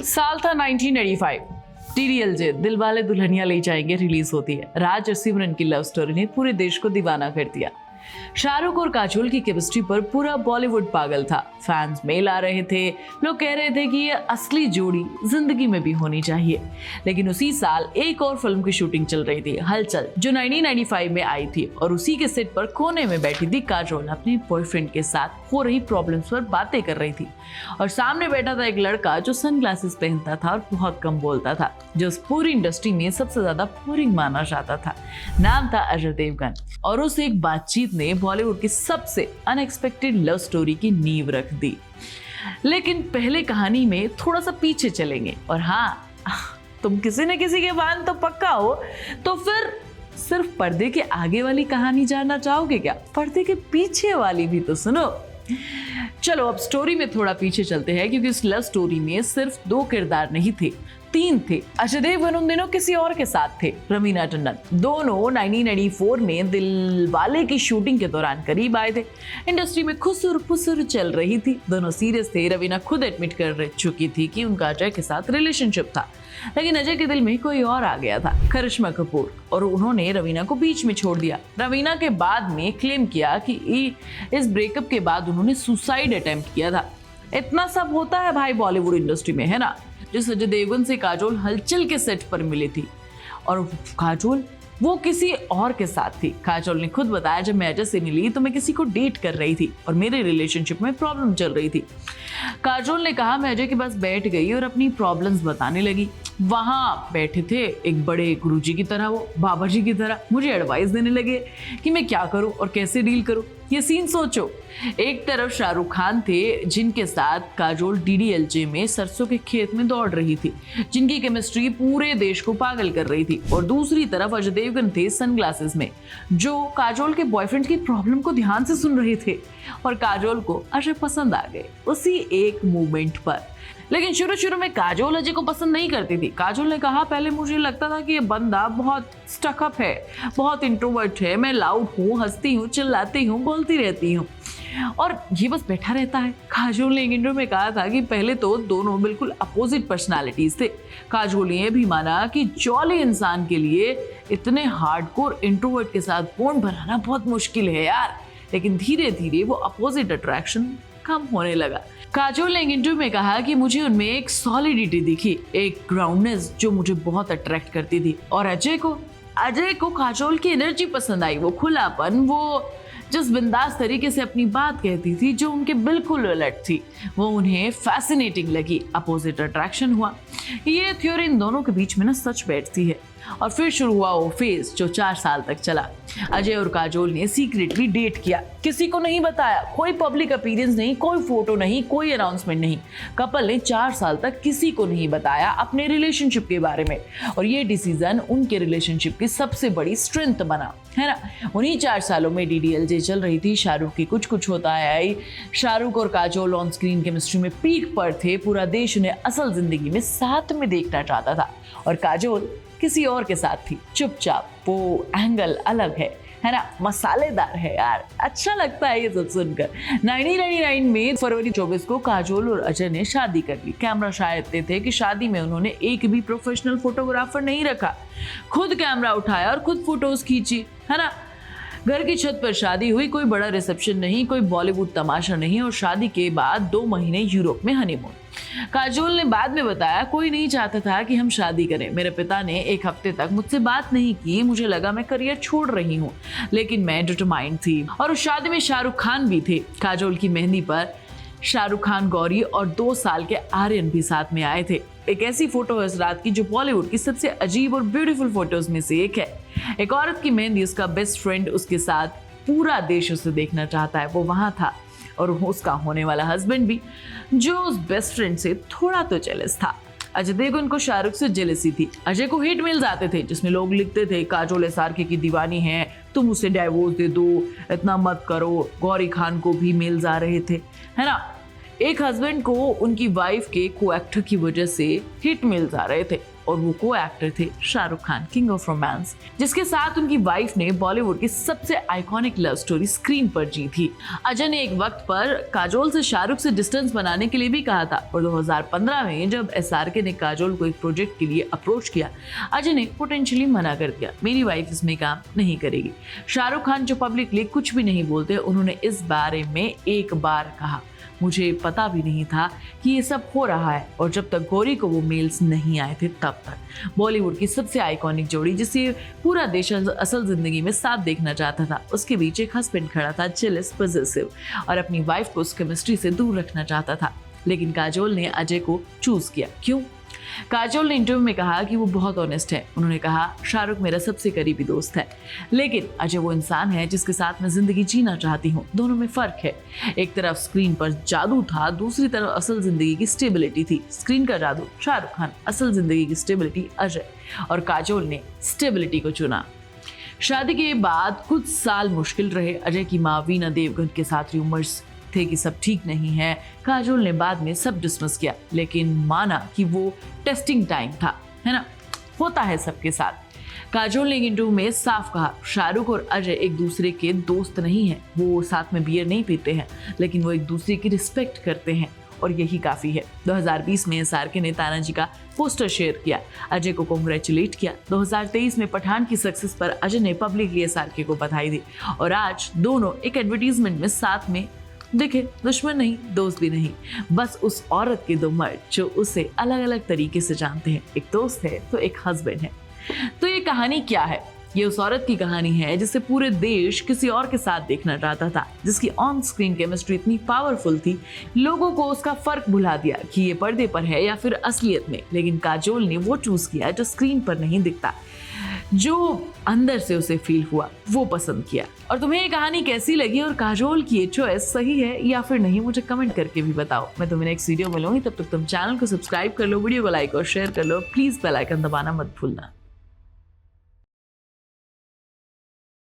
साल था 1985। DDLJ दिलवाले दुल्हनिया ले जाएंगे रिलीज होती है। राज और सिमरन की लव स्टोरी ने पूरे देश को दीवाना कर दिया। शाहरुख और काजोल की केमिस्ट्री पर पूरा बॉलीवुड पागल था। फैंस मेल आ रहे थे, लोग कह रहे थे कि ये असली जोड़ी जिंदगी में भी होनी चाहिए। लेकिन उसी साल एक और फिल्म की शूटिंग चल रही थी, हलचल, जो 1995 में आई थी, और उसी के सेट पर कोने में बैठी थी काजोल अपने बॉयफ्रेंड के साथ हो रही प्रॉब्लम्स पर बातें कर रही थी। और सामने बैठा था एक लड़का जो सनग्लासेस पहनता था और बहुत कम बोलता था, जो उस पूरी इंडस्ट्री में सबसे ज्यादा बोरिंग माना जाता था। नाम था अजय देवगन। और उस एक बातचीत ने बॉलीवुड की सबसे अनएक्सपेक्टेड लव स्टोरी की नींव रख दी। लेकिन पहले कहानी में थोड़ा सा पीछे चलेंगे। और हाँ, तुम किसी न किसी के फैन तो पक्का हो, तो फिर सिर्फ पर्दे के आगे वाली कहानी जानना चाहोगे क्या? पर्दे के पीछे वाली भी तो सुनो। चलो अब स्टोरी में थोड़ा पीछे चलते हैं, क्योंकि इस लव स्टोरी में सिर्फ 2 किरदार नहीं थे, 3 थे। अजय देवगन उन दिनों किसी और के साथ थे, रवीना टंडन। दोनों 1994 में दिलवाले की शूटिंग के दौरान करीब आए थे। इंडस्ट्री में खुसुर फुसुर चल रही थी, दोनों सीरियस थे। रवीना खुद एडमिट कर चुकी थी कि उनका अजय के साथ रिलेशनशिप था, लेकिन अजय के दिल में कोई और आ गया था, करिश्मा कपूर, और उन्होंने रवीना को बीच में छोड़ दिया। रवीना के बाद में क्लेम किया कि इस ब्रेकअप के बाद उन्होंने सुसाइड अटेम्प्ट किया था। इतना सब होता है भाई बॉलीवुड इंडस्ट्री में, है ना। जिस अजय देवगन से काजोल हलचल के सेट पर मिली थी, और काजोल वो किसी और के साथ थी। काजोल ने खुद बताया, जब मैं अजय से मिली तो मैं किसी को डेट कर रही थी और मेरे रिलेशनशिप में प्रॉब्लम चल रही थी। काजोल ने कहा, मैं अजय के पास बैठ गई और अपनी प्रॉब्लम्स बताने लगी। वहां बैठे थे एक बड़े गुरुजी की तरह, वो बाबा जी की तरह मुझे एडवाइस देने लगे कि मैं क्या करूं और कैसे डील करूं। ये सीन सोचो, एक तरफ शाहरुख खान थे, जिनके साथ काजोल DDLJ में सरसों के खेत में दौड़ रही थी, जिनकी केमिस्ट्री पूरे देश को पागल कर रही थी, और दूसरी तरफ अजय देवगन थे सनग्लासेस में, जो काजोल के बॉयफ्रेंड की प्रॉब्लम को ध्यान से सुन रहे थे। और काजोल को अजय पसंद आ गए उसी एक मूवमेंट पर। लेकिन शुरू में काजोल अजय को पसंद नहीं करती थी। काजोल ने कहा, पहले मुझे लगता था कि ये बंदा बहुत स्टकअप है, बहुत इंट्रोवर्ट है, मैं लाउड हूँ, हंसती हूँ, चिल्लाती हूँ, बोलती रहती हूँ, और ये बस बैठा रहता है। काजोल ने एक इंटरव्यू में कहा था कि पहले तो दोनों बिल्कुल अपोजिट पर्सनालिटीज थे। काजोल ने भी माना कि जॉली इंसान के लिए इतने हार्डकोर इंट्रोवर्ट के साथ बॉन्ड बनाना बहुत मुश्किल है यार। लेकिन धीरे धीरे वो अपोजिट अट्रैक्शन कम होने लगा। काजोल ने एक इंटरव्यू में कहा कि मुझे उनमें एक सॉलिडिटी दिखी, एक ग्राउंडनेस जो मुझे बहुत अट्रैक्ट करती थी। और अजय को काजोल की एनर्जी पसंद आई, वो खुलापन, वो जिस बिंदास तरीके से अपनी बात कहती थी, जो उनके बिल्कुल उलट थी, वो उन्हें फैसिनेटिंग लगी। अपोजिट अट्रैक्शन हुआ। ये थ्योरी इन दोनों के बीच में ना सच बैठती है। और फिर शुरू हुआ वो फेज जो 4 साल तक चला। अजय और काजोल ने सीक्रेटली डेट किया, किसी को नहीं बताया, कोई पब्लिक अपीयरेंस नहीं, कोई फोटो नहीं, कोई अनाउंसमेंट नहीं। कपल ने 4 साल तक किसी को नहीं बताया अपने रिलेशनशिप के बारे में, और ये डिसीजन उनके रिलेशनशिप की सबसे बड़ी स्ट्रेंथ बना, है ना। उन्हीं 4 सालों में DDLJ चल रही थी। शाहरुख की कुछ कुछ होता है आई। शाहरुख और काजोल ऑन स्क्रीन केमिस्ट्री में पीक पर थे। पूरा देश उन्हें असल जिंदगी में साथ में देखना चाहता था, और काजोल किसी और के साथ थी, चुपचाप। वो एंगल अलग है ना, मसालेदार है यार, अच्छा लगता है ये सब सुनकर। 1999 में फरवरी 24 को काजोल और अजय ने शादी कर ली। कैमरा शायद इतने थे कि शादी में उन्होंने एक भी प्रोफेशनल फोटोग्राफर नहीं रखा, खुद कैमरा उठाया और खुद फोटोज खींची, है ना। घर की छत पर शादी हुई, कोई बड़ा रिसेप्शन नहीं, कोई बॉलीवुड तमाशा नहीं, और शादी के बाद 2 महीने यूरोप में हनीमून। काजोल ने बाद में बताया, कोई नहीं चाहता था कि हम शादी करें। मेरे पिता ने 1 हफ्ते तक मुझसे बात नहीं की, मुझे लगा मैं करियर छोड़ रही हूँ, लेकिन मैं डिटरमाइंड थी। और उस शादी में शाहरुख खान भी थे। काजोल की मेहंदी पर शाहरुख खान, गौरी और 2 साल के आर्यन भी साथ में आए थे। एक ऐसी फोटो है इस रात की जो बॉलीवुड की सबसे अजीब और ब्यूटीफुल फोटोज में से एक है। एक औरत की मेहंदी, उसका बेस्ट फ्रेंड उसके साथ, पूरा देश उसे देखना चाहता है, वो वहां था, और उसका होने वाला हस्बैंड भी, जो उस बेस्ट फ्रेंड से थोड़ा तो जेलस था। अजय देवगन को शाहरुख से जेलसी थी। अजय को हिट मेल्स आते थे जिसमें लोग लिखते थे, काजोल SRK की दीवानी है, तुम उसे डाइवोर्स दे दो, इतना मत करो। गौरी खान को भी मेल्स आ रहे थे, है ना। एक हस्बैंड को उनकी वाइफ के को एक्टर की वजह से हिट मेल्स आ रहे थे, और वो को एक्टर थे Shahrukh Khan, king of romance, जिसके साथ उनकी वाइफ ने बॉलीवुड की सबसे आइकॉनिक लव स्टोरी स्क्रीन पर जी थी। अजय ने एक वक्त पर काजोल से शाहरुख से डिस्टेंस बनाने के लिए भी कहा था और 2015 में जब SRK ने काजोल को एक प्रोजेक्ट के लिए अप्रोच किया, अजय ने पोटेंशियली मना कर दिया, मेरी वाइफ इसमें काम नहीं करेगी। शाहरुख खान जो पब्लिकली कुछ भी नहीं बोलते, उन्होंने इस बारे में एक बार कहा, मुझे पता भी नहीं था कि ये सब हो रहा है, और जब तक गौरी को वो मेल्स नहीं आए थे तब तक। बॉलीवुड की सबसे आइकॉनिक जोड़ी जिसे पूरा देश असल जिंदगी में साथ देखना चाहता था, उसके बीच एक हस्बैंड खड़ा था जेलस, पॉसेसिव और अपनी वाइफ को उस केमिस्ट्री से दूर रखना चाहता था। लेकिन काजोल ने अजय को चूज किया। क्यों? काजोल ने इंटरव्यू में कहा कि वो बहुत ऑनेस्ट है। उन्होंने कहा, शाहरुख मेरा सबसे करीबी दोस्त है, लेकिन अजय वो इंसान है जिसके साथ मैं जिंदगी जीना चाहती हूँ। दोनों में फर्क है, एक तरफ स्क्रीन पर जादू था, दूसरी तरफ असल जिंदगी की स्टेबिलिटी थी। स्क्रीन का जादू शाहरुख खान, असल जिंदगी की स्टेबिलिटी अजय, और काजोल ने स्टेबिलिटी को चुना। शादी के बाद कुछ साल मुश्किल रहे। अजय की माँ वीना देवगन के साथ रूमर्स थे कि सब ठीक नहीं है। काजोल ने बाद में सब डिसमिस किया, लेकिन माना कि वो टेस्टिंग टाइम था, है ना, होता है सबके साथ। काजोल ने एक इंटरव्यू में साफ कहा, शाहरुख और अजय एक दूसरे के दोस्त नहीं हैं, वो साथ में बियर नहीं पीते हैं, लेकिन वो एक दूसरे की रिस्पेक्ट करते हैं और यही काफी है। 2020 में SRK ने तानाजी का पोस्टर शेयर किया, अजय को कांग्रेचुलेट किया। 2023 में पठान की सक्सेस पर अजय ने पब्लिकली SRK को बधाई दी और आज दोनों एक एडवर्टीजमेंट में साथ में दिखे। दुश्मन नहीं, दोस्त भी नहीं, बस उस औरत के दो मर्द जो उसे अलग अलग तरीके से जानते हैं। एक दोस्त है तो एक हस्बैंड है। तो ये कहानी क्या है? ये उस औरत की कहानी है जिसे पूरे देश किसी और के साथ देखना चाहता था, जिसकी ऑन स्क्रीन केमिस्ट्री इतनी पावरफुल थी, लोगों को उसका फर्क भुला दिया कि ये पर्दे पर है या फिर असलियत में। लेकिन काजोल ने वो चूज किया जो स्क्रीन पर नहीं दिखता, जो अंदर से उसे फील हुआ, वो पसंद किया। और तुम्हें ये कहानी कैसी लगी और काजोल की ये चॉइस सही है या फिर नहीं, मुझे कमेंट करके भी बताओ। मैं तुम्हें नेक्स्ट वीडियो में मिलूंगी, तब तक तुम चैनल को सब्सक्राइब कर लो, वीडियो को लाइक और शेयर कर लो। प्लीज बेल आइकन दबाना मत भूलना।